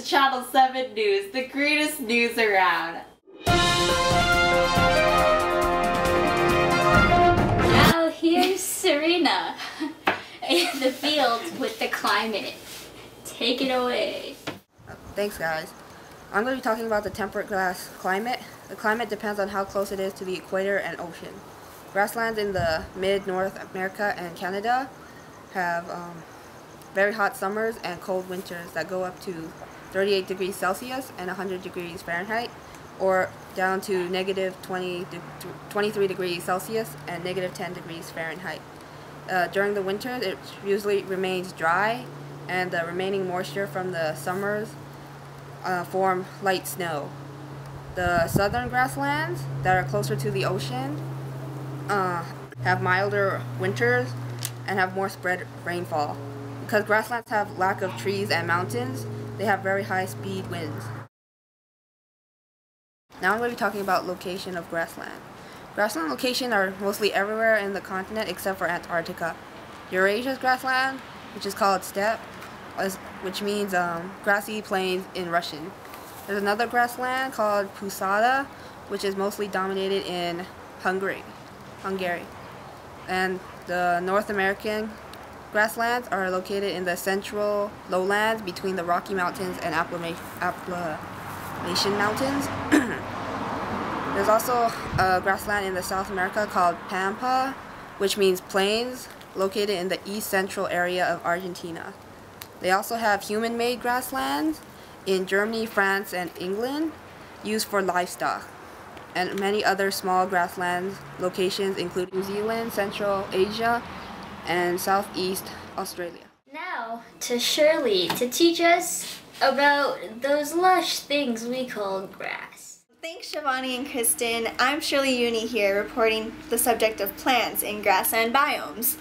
to Channel 7 News, the greatest news around. Now here's Serena in the field with the climate. Take it away. Thanks, guys. I'm going to be talking about the temperate grass climate. The climate depends on how close it is to the equator and ocean. Grasslands in the mid-North America and Canada have very hot summers and cold winters that go up to 38 degrees Celsius and 100 degrees Fahrenheit, or down to negative 23 degrees Celsius and negative 10 degrees Fahrenheit. During the winter, it usually remains dry, and the remaining moisture from the summers form light snow. The southern grasslands that are closer to the ocean have milder winters and have more spread rainfall. Because grasslands have lack of trees and mountains, they have very high speed winds. Now I'm going to be talking about location of grassland. Grassland locations are mostly everywhere in the continent except for Antarctica. Eurasia's grassland, which is called steppe, which means grassy plains in Russian. There's another grassland called Pusada, which is mostly dominated in Hungary. And the North American grasslands are located in the central lowlands between the Rocky Mountains and Appalachian Mountains. There's also a grassland in the South America called Pampa, which means plains, located in the east central area of Argentina. They also have human-made grasslands in Germany, France, and England, used for livestock, and many other small grassland locations include New Zealand, Central Asia, and Southeast Australia. Now to Shirley to teach us about those lush things we call grass. Thanks, Shivani and Kristen. I'm Shirley Uni here, reporting the subject of plants in grassland biomes.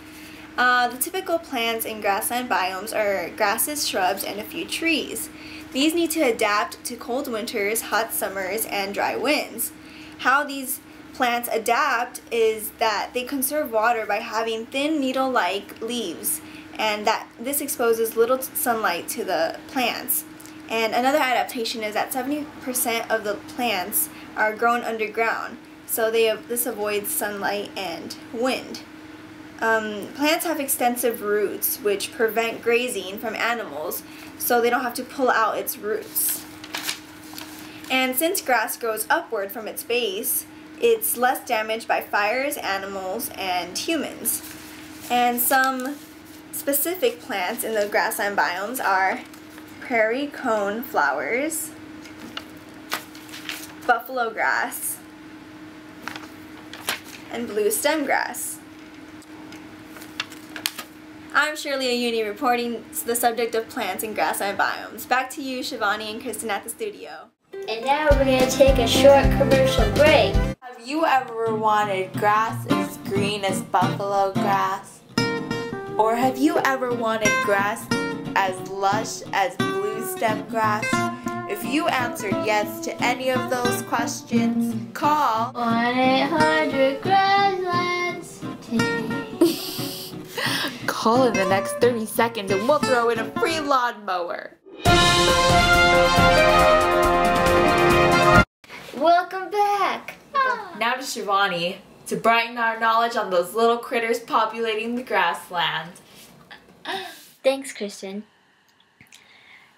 The typical plants in grassland biomes are grasses, shrubs, and a few trees. These need to adapt to cold winters, hot summers, and dry winds. How these plants adapt is that they conserve water by having thin needle-like leaves, and that this exposes little sunlight to the plants. And another adaptation is that 70% of the plants are grown underground, so this avoids sunlight and wind. Plants have extensive roots which prevent grazing from animals, so they don't have to pull out its roots. And since grass grows upward from its base, it's less damaged by fires, animals, and humans. And some specific plants in the grassland biomes are prairie cone flowers, buffalo grass, and blue stem grass. I'm Shirley Uni reporting the subject of plants in grassland biomes. Back to you, Shivani and Kristen at the studio. And now we're going to take a short commercial break. Have you ever wanted grass as green as buffalo grass? Or have you ever wanted grass as lush as blue stem grass? If you answered yes to any of those questions, call 1-800-GRASSLANDS. Call in the next 30 seconds and we'll throw in a free lawnmower. Welcome back. Now to Shivani to brighten our knowledge on those little critters populating the grassland. Thanks, Kristen.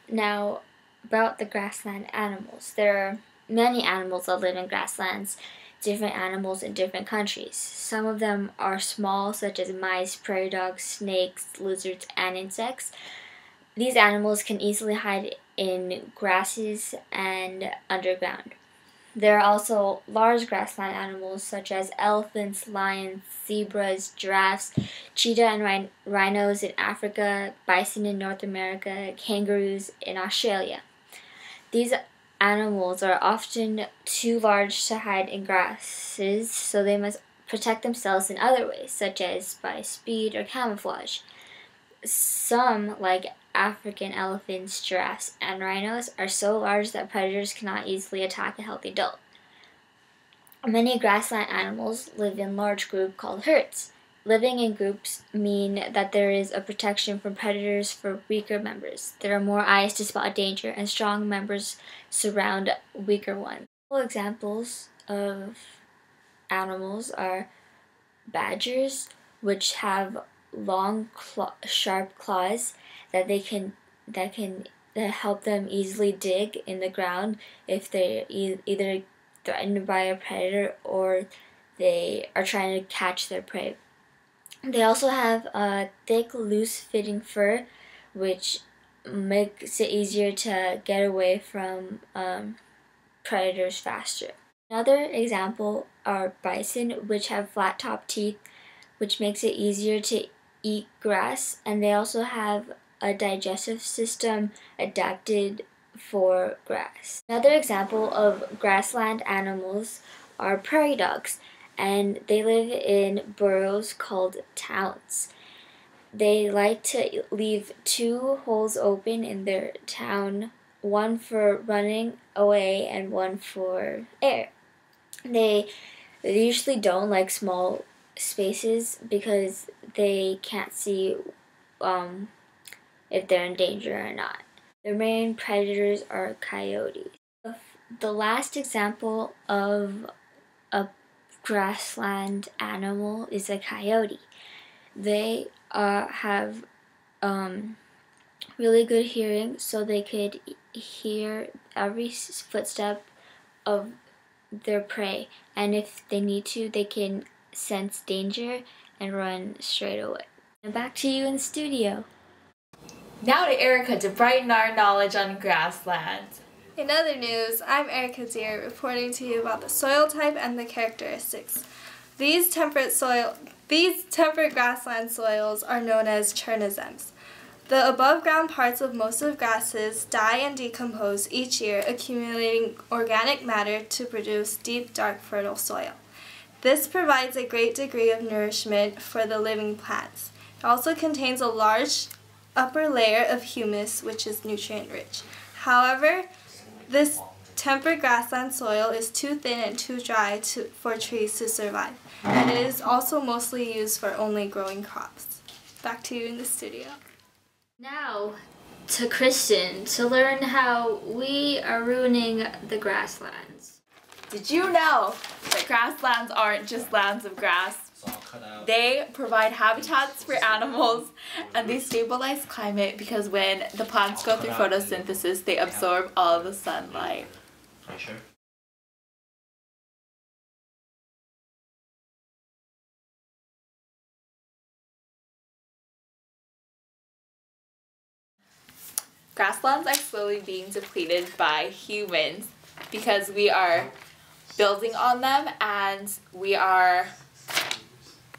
Now, about the grassland animals. There are many animals that live in grasslands, different animals in different countries. Some of them are small, such as mice, prairie dogs, snakes, lizards, and insects. These animals can easily hide in grasses and underground. There are also large grassland animals such as elephants, lions, zebras, giraffes, cheetah and rhinos in Africa, bison in North America, kangaroos in Australia. These animals are often too large to hide in grasses, so they must protect themselves in other ways, such as by speed or camouflage. Some, like African elephants, giraffes, and rhinos, are so large that predators cannot easily attack a healthy adult. Many grassland animals live in large groups called herds. Living in groups mean that there is a protection from predators for weaker members. There are more eyes to spot danger, and strong members surround weaker ones. Examples of animals are badgers, which have long, sharp claws that help them easily dig in the ground if they're either threatened by a predator or they are trying to catch their prey. They also have a thick, loose-fitting fur, which makes it easier to get away from predators faster. Another example are bison, which have flat-top teeth, which makes it easier to eat grass, and they also have a digestive system adapted for grass. Another example of grassland animals are prairie dogs, and they live in burrows called towns. They like to leave 2 holes open in their town, one for running away and one for air. They usually don't like small spaces because they can't see if they're in danger or not. Their main predators are coyotes. The last example of a grassland animal is a coyote. They have really good hearing, so they could hear every footstep of their prey, and if they need to, they can sense danger and run straight away. And back to you in the studio. Now to Erica to brighten our knowledge on grasslands. In other news, I'm Erica Zier reporting to you about the soil type and the characteristics. These temperate grassland soils are known as Chernozems. The above-ground parts of most of grasses die and decompose each year, accumulating organic matter to produce deep, dark, fertile soil. This provides a great degree of nourishment for the living plants. It also contains a large upper layer of humus, which is nutrient-rich. However, this temperate grassland soil is too thin and too dry for trees to survive, and it is also mostly used for only growing crops. Back to you in the studio. Now to Kristen to learn how we are ruining the grasslands. Did you know that grasslands aren't just lands of grass? They provide habitats for animals, and they stabilize climate because when the plants go through photosynthesis, they absorb all the sunlight. Grasslands are slowly being depleted by humans because we are building on them and we are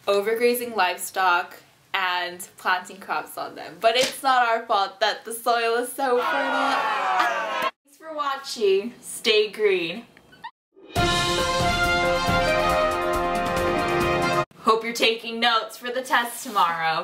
overgrazing livestock and planting crops on them. But it's not our fault that the soil is so fertile. Thanks for watching. Stay green. Hope you're taking notes for the test tomorrow.